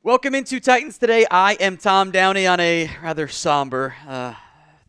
Welcome into Titans Today. I am Tom Downey on a rather somber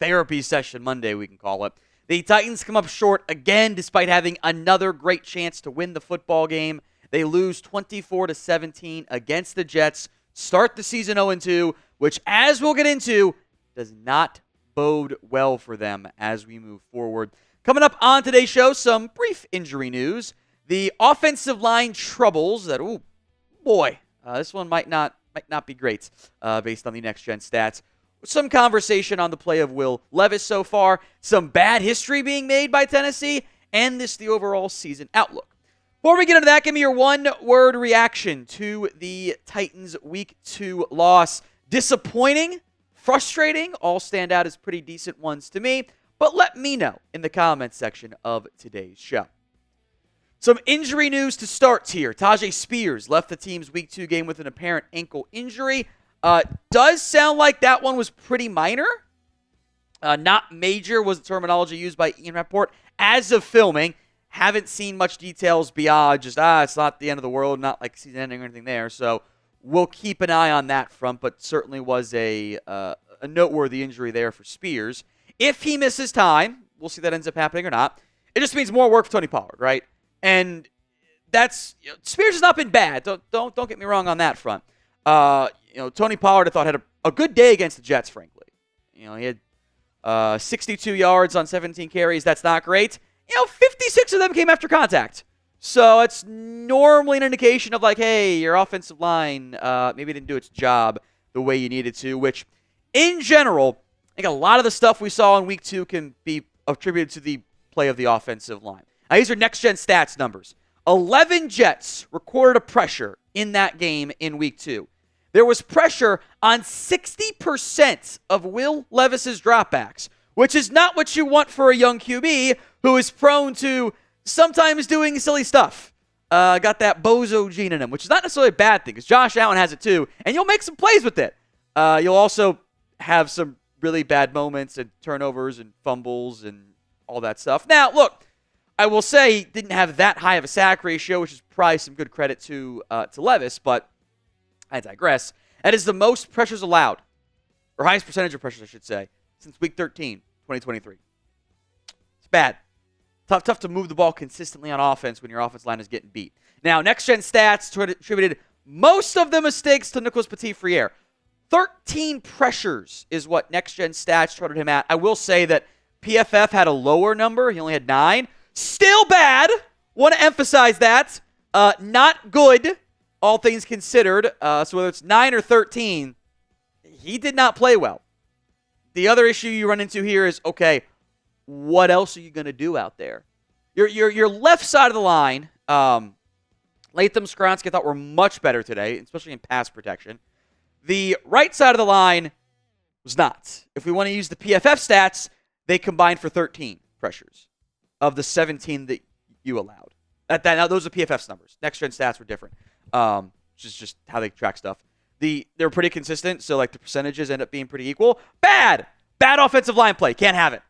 therapy session Monday, we can call it. The Titans come up short again despite having another great chance to win the football game. They lose 24-17 against the Jets, start the season 0-2, which, as we'll get into, does not bode well for them as we move forward. Coming up on today's show, some brief injury news. The offensive line troubles that, oh boy, this one might not be great based on the next-gen stats. Some conversation on the play of Will Levis so far, some bad history being made by Tennessee, and the overall season outlook. Before we get into that, give me your one-word reaction to the Titans' Week 2 loss. Disappointing, frustrating, all stand out as pretty decent ones to me, but let me know in the comments section of today's show. Some injury news to start here. Tyjae Spears left the team's Week 2 game with an apparent ankle injury. Does sound like that one was pretty minor. Not major was the terminology used by Ian Rappaport. As of filming, haven't seen much details beyond just, it's not the end of the world, not like season ending or anything there. So we'll keep an eye on that front, but certainly was a noteworthy injury there for Spears. If he misses time, we'll see if that ends up happening or not. It just means more work for Tony Pollard, right? And that's Spears has not been bad. Don't get me wrong on that front. Tony Pollard I thought had a good day against the Jets. Frankly, he had 62 yards on 17 carries. That's not great. 56 of them came after contact. So it's normally an indication of like, hey, your offensive line maybe didn't do its job the way you needed to. Which, in general, I think a lot of the stuff we saw in Week 2 can be attributed to the play of the offensive line. Now, these are next-gen stats numbers. 11 Jets recorded a pressure in that game in Week 2. There was pressure on 60% of Will Levis's dropbacks, which is not what you want for a young QB who is prone to sometimes doing silly stuff. Got that bozo gene in him, which is not necessarily a bad thing, because Josh Allen has it too, and you'll make some plays with it. You'll also have some really bad moments and turnovers and fumbles and all that stuff. Now, look, I will say he didn't have that high of a sack ratio, which is probably some good credit to Levis, but I digress. That is the most pressures allowed, or highest percentage of pressures, I should say, since Week 13, 2023. It's bad. Tough to move the ball consistently on offense when your offense line is getting beat. Now, next-gen stats attributed most of the mistakes to Nicholas Petit-Frere. 13 pressures is what next-gen stats charted him at. I will say that PFF had a lower number. He only had 9. Still bad. Want to emphasize that. Not good, all things considered. So whether it's 9 or 13, he did not play well. The other issue you run into here is, okay, what else are you going to do out there? Your left side of the line, Latham, Skoronski, I thought were much better today, especially in pass protection. The right side of the line was not. If we want to use the PFF stats, they combined for 13 pressures of the 17 that you allowed. Now those are PFF's numbers. Next-gen stats were different, which is just how they track stuff. They're pretty consistent, so like the percentages end up being pretty equal. Bad offensive line play. Can't have it.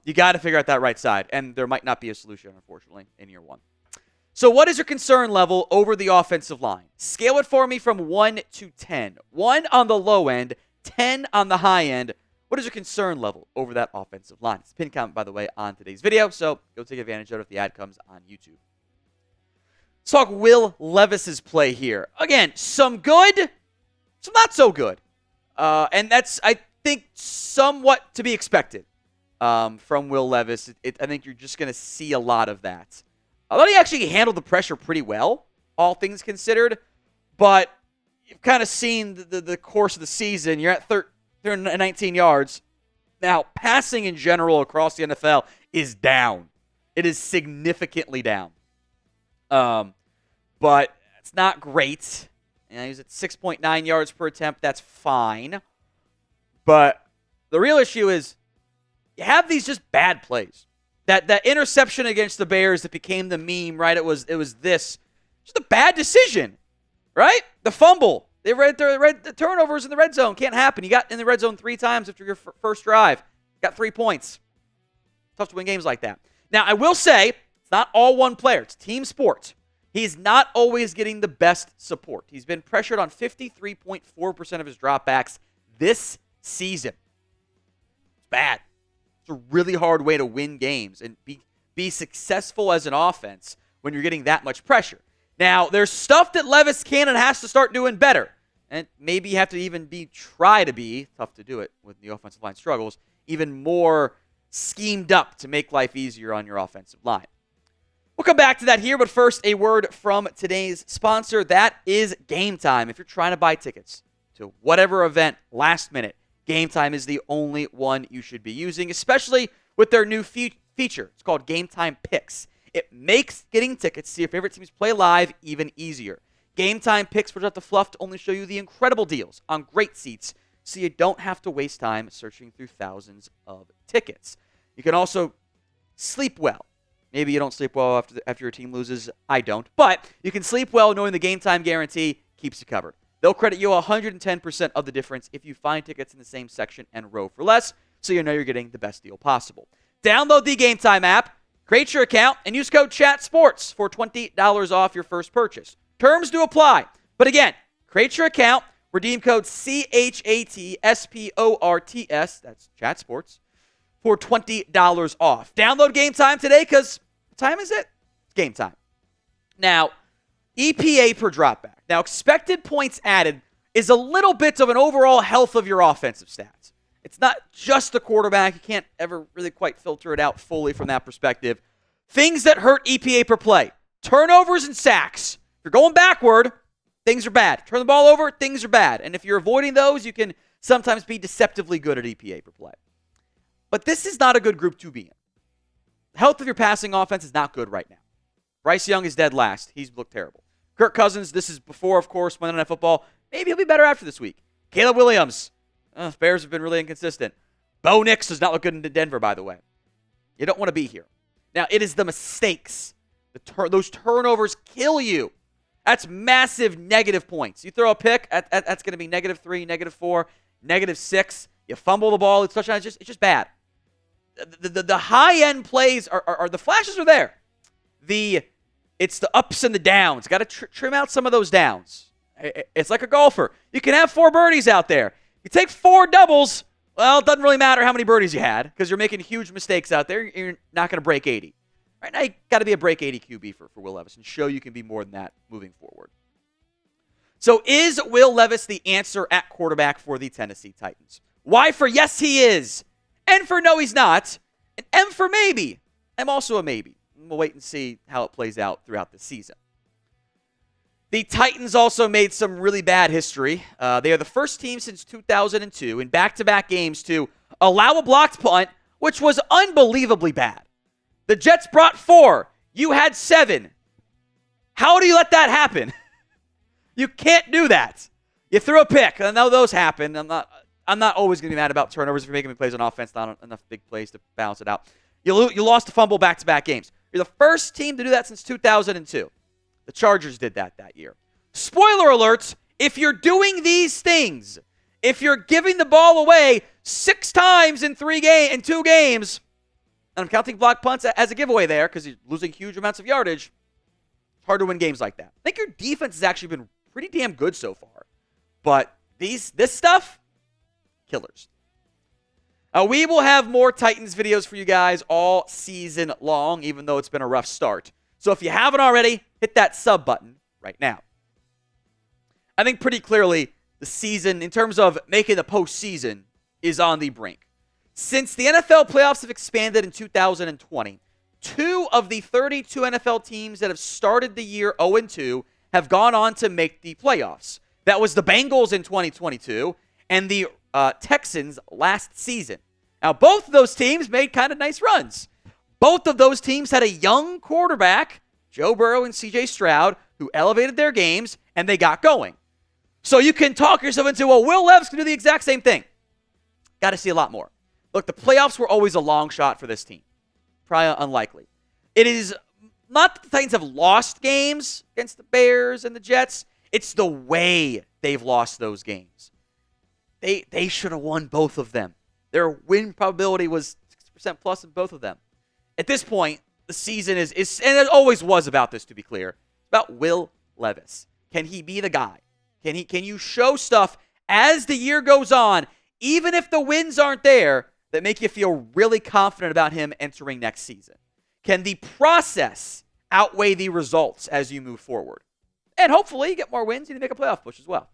You got to figure out that right side, and there might not be a solution, unfortunately, in year 1. So what is your concern level over the offensive line? Scale it for me from 1 to 10. 1 on the low end, 10 on the high end. What is your concern level over that offensive line? It's a pin comment, by the way, on today's video, so go take advantage of it if the ad comes on YouTube. Let's talk Will Levis's play here. Again, some good, some not so good. And that's, I think, somewhat to be expected from Will Levis. I think you're just going to see a lot of that. I thought he actually handled the pressure pretty well, all things considered. But you've kind of seen the course of the season. You're at 319 yards. Now, passing in general across the NFL is down. It is significantly down. But it's not great. He's at 6.9 yards per attempt. That's fine. But the real issue is you have these just bad plays. That interception against the Bears that became the meme, right? It was this. Just a bad decision, right? The fumble. They read the turnovers in the red zone. Can't happen. You got in the red zone 3 times after your first drive. Got 3 points. Tough to win games like that. Now, I will say, it's not all one player. It's team sport. He's not always getting the best support. He's been pressured on 53.4% of his dropbacks this season. It's bad. It's a really hard way to win games and be successful as an offense when you're getting that much pressure. Now, there's stuff that Levis can and has to start doing better. And maybe you have to even try to be, tough to do it when the offensive line struggles, even more schemed up to make life easier on your offensive line. We'll come back to that here, but first, a word from today's sponsor. That is Game Time. If you're trying to buy tickets to whatever event last minute, Game Time is the only one you should be using, especially with their new feature. It's called Game Time Picks. It makes getting tickets to see your favorite teams play live even easier. Game Time Picks without the fluff to only show you the incredible deals on great seats, so you don't have to waste time searching through thousands of tickets. You can also sleep well. Maybe you don't sleep well after your team loses. I don't. But you can sleep well knowing the Game Time guarantee keeps you covered. They'll credit you 110% of the difference if you find tickets in the same section and row for less, so you know you're getting the best deal possible. Download the Game Time app, create your account, and use code CHATSPORTS for $20 off your first purchase. Terms do apply. But again, create your account, redeem code CHATSPORTS, that's ChatSports, for $20 off. Download Game Time today because what time is it? It's game time. Now, EPA per dropback. Now, expected points added is a little bit of an overall health of your offensive stats. It's not just the quarterback. You can't ever really quite filter it out fully from that perspective. Things that hurt EPA per play. Turnovers and sacks. If you're going backward, things are bad. Turn the ball over, things are bad. And if you're avoiding those, you can sometimes be deceptively good at EPA per play. But this is not a good group to be in. The health of your passing offense is not good right now. Bryce Young is dead last. He's looked terrible. Kirk Cousins, this is before, of course, Monday Night Football. Maybe he'll be better after this week. Caleb Williams. Bears have been really inconsistent. Bo Nix does not look good in Denver, by the way. You don't want to be here. Now, it is the mistakes. Those turnovers kill you. That's massive negative points. You throw a pick, that's going to be -3, -4, -6. You fumble the ball, it's touchdown. It's just bad. The high-end plays are the flashes are there. It's the ups and the downs. Got to trim out some of those downs. It's like a golfer. You can have 4 birdies out there. You take 4 doubles, well, it doesn't really matter how many birdies you had because you're making huge mistakes out there. You're not going to break 80. Right now, you got to be a break 80 QB for Will Levis and show you can be more than that moving forward. So is Will Levis the answer at quarterback for the Tennessee Titans? Y for yes, he is. N for no, he's not. And M for maybe. I'm also a maybe. We'll wait and see how it plays out throughout the season. The Titans also made some really bad history. They are the first team since 2002 in back-to-back games to allow a blocked punt, which was unbelievably bad. The Jets brought 4. You had 7. How do you let that happen? You can't do that. You threw a pick. I know those happen. I'm not always going to be mad about turnovers if you're making plays on offense, not enough big plays to balance it out. You lost a fumble back-to-back games. You're the first team to do that since 2002. The Chargers did that year. Spoiler alert, if you're doing these things, if you're giving the ball away 6 times in 2 games, and I'm counting block punts as a giveaway there because you're losing huge amounts of yardage, it's hard to win games like that. I think your defense has actually been pretty damn good so far. But this stuff, killers. We will have more Titans videos for you guys all season long, even though it's been a rough start. So if you haven't already, hit that sub button right now. I think pretty clearly the season, in terms of making the postseason, is on the brink. Since the NFL playoffs have expanded in 2020, 2 of the 32 NFL teams that have started the year 0-2 have gone on to make the playoffs. That was the Bengals in 2022 and the Texans last season. Now, both of those teams made kind of nice runs. Both of those teams had a young quarterback, Joe Burrow and CJ Stroud, who elevated their games, and they got going. So you can talk yourself into, well, Will Levis can do the exact same thing. Got to see a lot more. Look, the playoffs were always a long shot for this team. Probably unlikely. It is not that the Titans have lost games against the Bears and the Jets. It's the way they've lost those games. They should have won both of them. Their win probability was 60% plus in both of them. At this point, the season is and it always was about this, to be clear. about Will Levis. Can he be the guy? Can you show stuff as the year goes on, even if the wins aren't there, that make you feel really confident about him entering next season? Can the process outweigh the results as you move forward? And hopefully you get more wins and you make a playoff push as well.